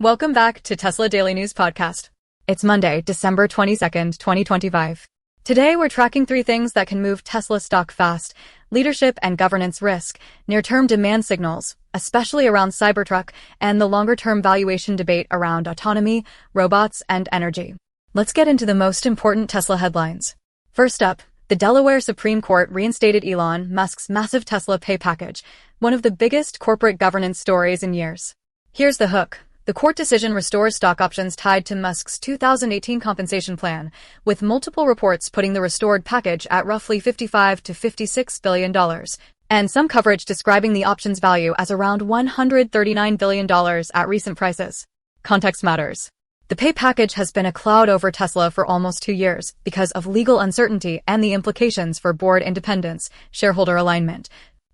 Welcome back to Tesla Daily News Podcast. It's Monday, December 22nd, 2025. Today we're tracking 3 things that can move Tesla stock fast: leadership and governance risk, near-term demand signals, especially around Cybertruck, and the longer-term valuation debate around autonomy, robots, and energy. Let's get into the most important Tesla headlines. First up, the Delaware Supreme Court reinstated Elon Musk's massive Tesla pay package, one of the biggest corporate governance stories in years. Here's the hook. The court decision restores stock options tied to Musk's 2018 compensation plan, with multiple reports putting the restored package at roughly $55 to $56 billion, and some coverage describing the options value as around $139 billion at recent prices. Context matters. The pay package has been a cloud over Tesla for almost 2 years because of legal uncertainty and the implications for board independence, shareholder alignment,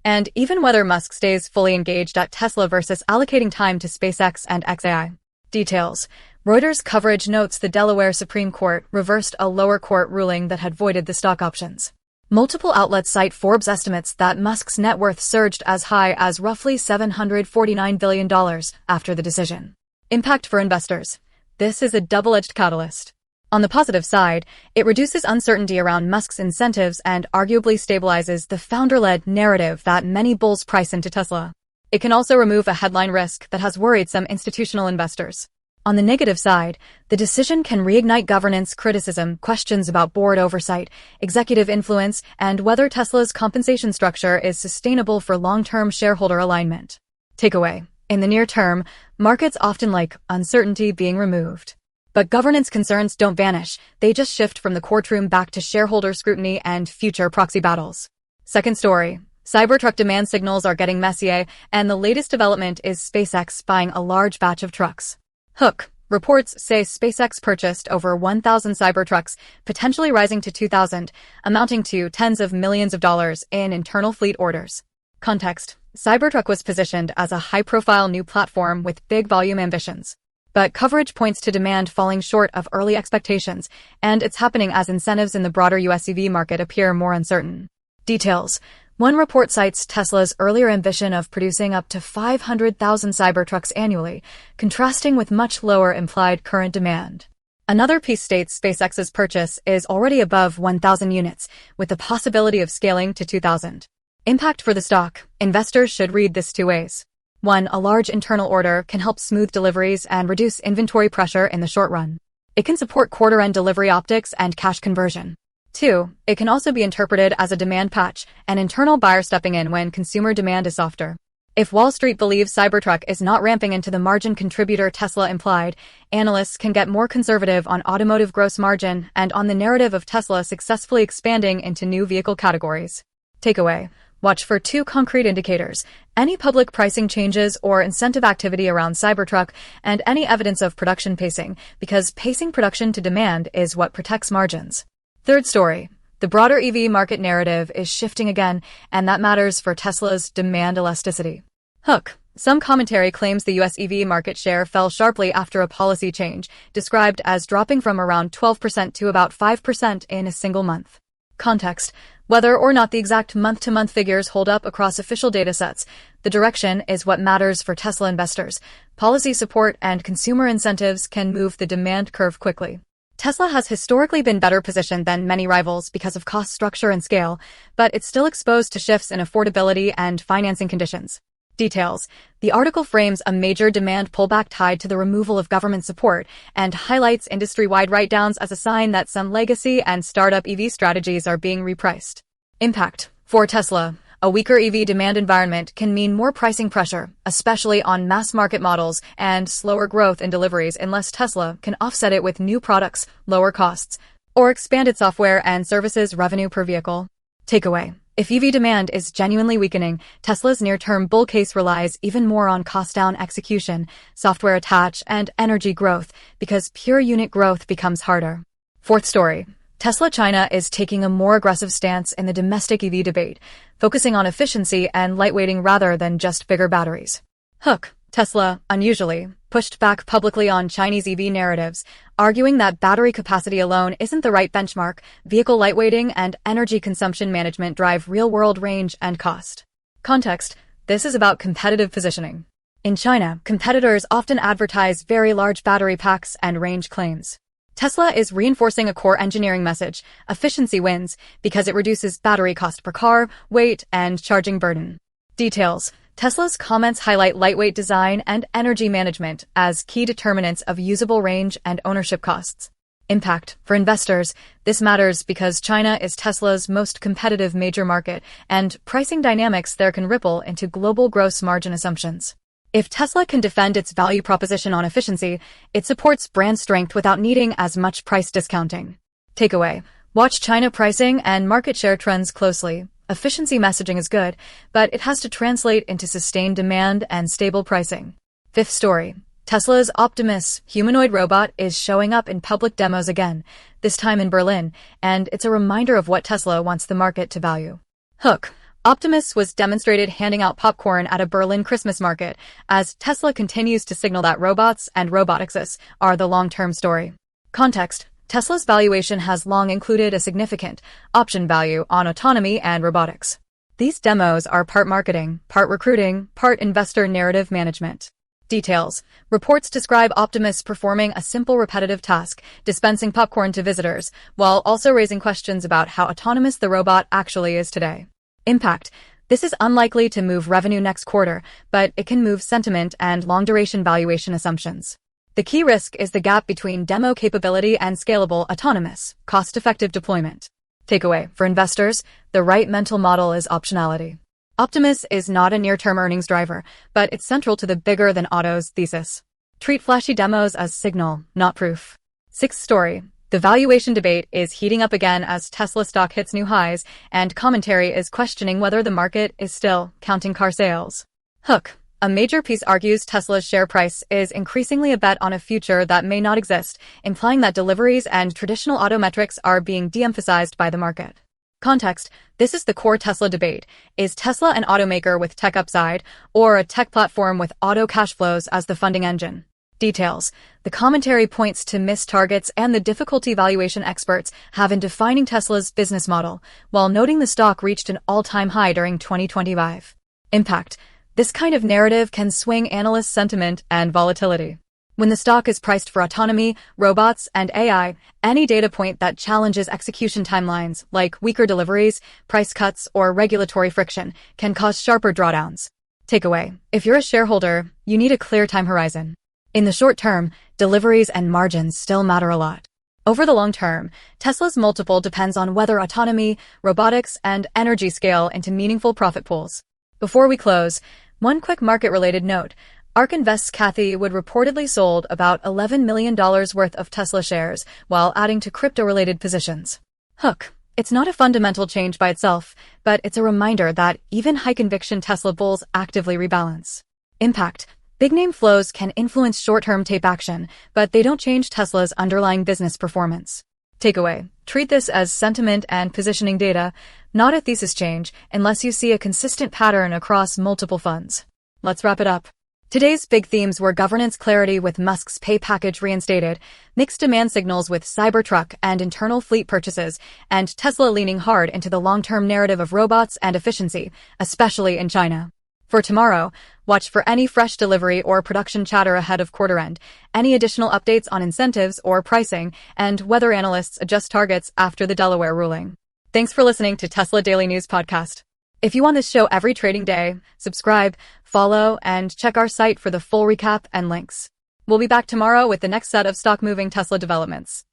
and even whether Musk stays fully engaged at Tesla versus allocating time to SpaceX and XAI. Details. Reuters coverage notes the Delaware Supreme Court reversed a lower court ruling that had voided the stock options. Multiple outlets cite Forbes estimates that Musk's net worth surged as high as roughly $749 billion after the decision. Impact for investors. This is a double-edged catalyst. On the positive side, it reduces uncertainty around Musk's incentives and arguably stabilizes the founder-led narrative that many bulls price into Tesla. It can also remove a headline risk that has worried some institutional investors. On the negative side, the decision can reignite governance criticism, questions about board oversight, executive influence, and whether Tesla's compensation structure is sustainable for long-term shareholder alignment. Takeaway. In the near term, markets often like uncertainty being removed. But governance concerns don't vanish, they just shift from the courtroom back to shareholder scrutiny and future proxy battles. Second story. Cybertruck demand signals are getting messier, and the latest development is SpaceX buying a large batch of trucks. Hook. Reports say SpaceX purchased over 1,000 Cybertrucks, potentially rising to 2,000, amounting to tens of millions of dollars in internal fleet orders. Context. Cybertruck was positioned as a high-profile new platform with big volume ambitions. But coverage points to demand falling short of early expectations, and it's happening as incentives in the broader US EV market appear more uncertain. Details. One report cites Tesla's earlier ambition of producing up to 500,000 Cybertrucks annually, contrasting with much lower implied current demand. Another piece states SpaceX's purchase is already above 1,000 units, with the possibility of scaling to 2,000. Impact for the stock. Investors should read this 2 ways. 1. A large internal order can help smooth deliveries and reduce inventory pressure in the short run. It can support quarter-end delivery optics and cash conversion. 2. It can also be interpreted as a demand patch, an internal buyer stepping in when consumer demand is softer. If Wall Street believes Cybertruck is not ramping into the margin contributor Tesla implied, analysts can get more conservative on automotive gross margin and on the narrative of Tesla successfully expanding into new vehicle categories. Takeaway. Watch for 2 concrete indicators: any public pricing changes or incentive activity around Cybertruck, and any evidence of production pacing, because pacing production to demand is what protects margins. Third story. The broader EV market narrative is shifting again, and that matters for Tesla's demand elasticity. Hook. Some commentary claims the US EV market share fell sharply after a policy change, described as dropping from around 12% to about 5% in a single month. Context. Whether or not the exact month-to-month figures hold up across official datasets, the direction is what matters for Tesla investors. Policy support and consumer incentives can move the demand curve quickly. Tesla has historically been better positioned than many rivals because of cost structure and scale, but it's still exposed to shifts in affordability and financing conditions. Details. The article frames a major demand pullback tied to the removal of government support and highlights industry-wide write-downs as a sign that some legacy and startup EV strategies are being repriced. Impact. For Tesla, a weaker EV demand environment can mean more pricing pressure, especially on mass-market models, and slower growth in deliveries unless Tesla can offset it with new products, lower costs, or expanded software and services revenue per vehicle. Takeaway. If EV demand is genuinely weakening, Tesla's near-term bull case relies even more on cost-down execution, software attach, and energy growth, because pure unit growth becomes harder. Fourth story. Tesla China is taking a more aggressive stance in the domestic EV debate, focusing on efficiency and lightweighting rather than just bigger batteries. Hook. Tesla, unusually, pushed back publicly on Chinese EV narratives, arguing that battery capacity alone isn't the right benchmark. Vehicle lightweighting and energy consumption management drive real-world range and cost. Context. This is about competitive positioning. In China, competitors often advertise very large battery packs and range claims. Tesla is reinforcing a core engineering message: efficiency wins, because it reduces battery cost per car, weight, and charging burden. Details: Tesla's comments highlight lightweight design and energy management as key determinants of usable range and ownership costs. Impact: for investors, this matters because China is Tesla's most competitive major market, and pricing dynamics there can ripple into global gross margin assumptions. If Tesla can defend its value proposition on efficiency, it supports brand strength without needing as much price discounting. Takeaway: watch China pricing and market share trends closely. Efficiency messaging is good, but it has to translate into sustained demand and stable pricing. Fifth story: Tesla's Optimus humanoid robot is showing up in public demos again, this time in Berlin, and it's a reminder of what Tesla wants the market to value. Hook: Optimus was demonstrated handing out popcorn at a Berlin Christmas market, as Tesla continues to signal that robots and robotics are the long-term story. Context: Tesla's valuation has long included a significant option value on autonomy and robotics. These demos are part marketing, part recruiting, part investor narrative management. Details: reports describe Optimus performing a simple repetitive task, dispensing popcorn to visitors, while also raising questions about how autonomous the robot actually is today. Impact: this is unlikely to move revenue next quarter, but it can move sentiment and long-duration valuation assumptions. The key risk is the gap between demo capability and scalable, autonomous, cost-effective deployment. Takeaway: for investors, the right mental model is optionality. Optimus is not a near-term earnings driver, but it's central to the bigger-than-autos thesis. Treat flashy demos as signal, not proof. Sixth story: the valuation debate is heating up again as Tesla stock hits new highs, and commentary is questioning whether the market is still counting car sales. Hook: a major piece argues Tesla's share price is increasingly a bet on a future that may not exist, implying that deliveries and traditional auto metrics are being de-emphasized by the market. Context: this is the core Tesla debate. Is Tesla an automaker with tech upside, or a tech platform with auto cash flows as the funding engine? Details: the commentary points to missed targets and the difficulty valuation experts have in defining Tesla's business model, while noting the stock reached an all-time high during 2025. Impact: this kind of narrative can swing analyst sentiment and volatility. When the stock is priced for autonomy, robots, and AI, any data point that challenges execution timelines, like weaker deliveries, price cuts, or regulatory friction, can cause sharper drawdowns. Takeaway: if you're a shareholder, you need a clear time horizon. In the short term, deliveries and margins still matter a lot. Over the long term, Tesla's multiple depends on whether autonomy, robotics, and energy scale into meaningful profit pools. Before we close, one quick market-related note. ARK Invest's Kathy Wood reportedly sold about $11 million worth of Tesla shares while adding to crypto-related positions. Hook: it's not a fundamental change by itself, but it's a reminder that even high-conviction Tesla bulls actively rebalance. Impact: big-name flows can influence short-term tape action, but they don't change Tesla's underlying business performance. Takeaway: treat this as sentiment and positioning data, not a thesis change, unless you see a consistent pattern across multiple funds. Let's wrap it up. Today's big themes were governance clarity with Musk's pay package reinstated, mixed demand signals with Cybertruck and internal fleet purchases, and Tesla leaning hard into the long-term narrative of robots and efficiency, especially in China. For tomorrow, watch for any fresh delivery or production chatter ahead of quarter end, any additional updates on incentives or pricing, and whether analysts adjust targets after the Delaware ruling. Thanks for listening to Tesla Daily News Podcast. If you want this show every trading day, subscribe, follow, and check our site for the full recap and links. We'll be back tomorrow with the next set of stock-moving Tesla developments.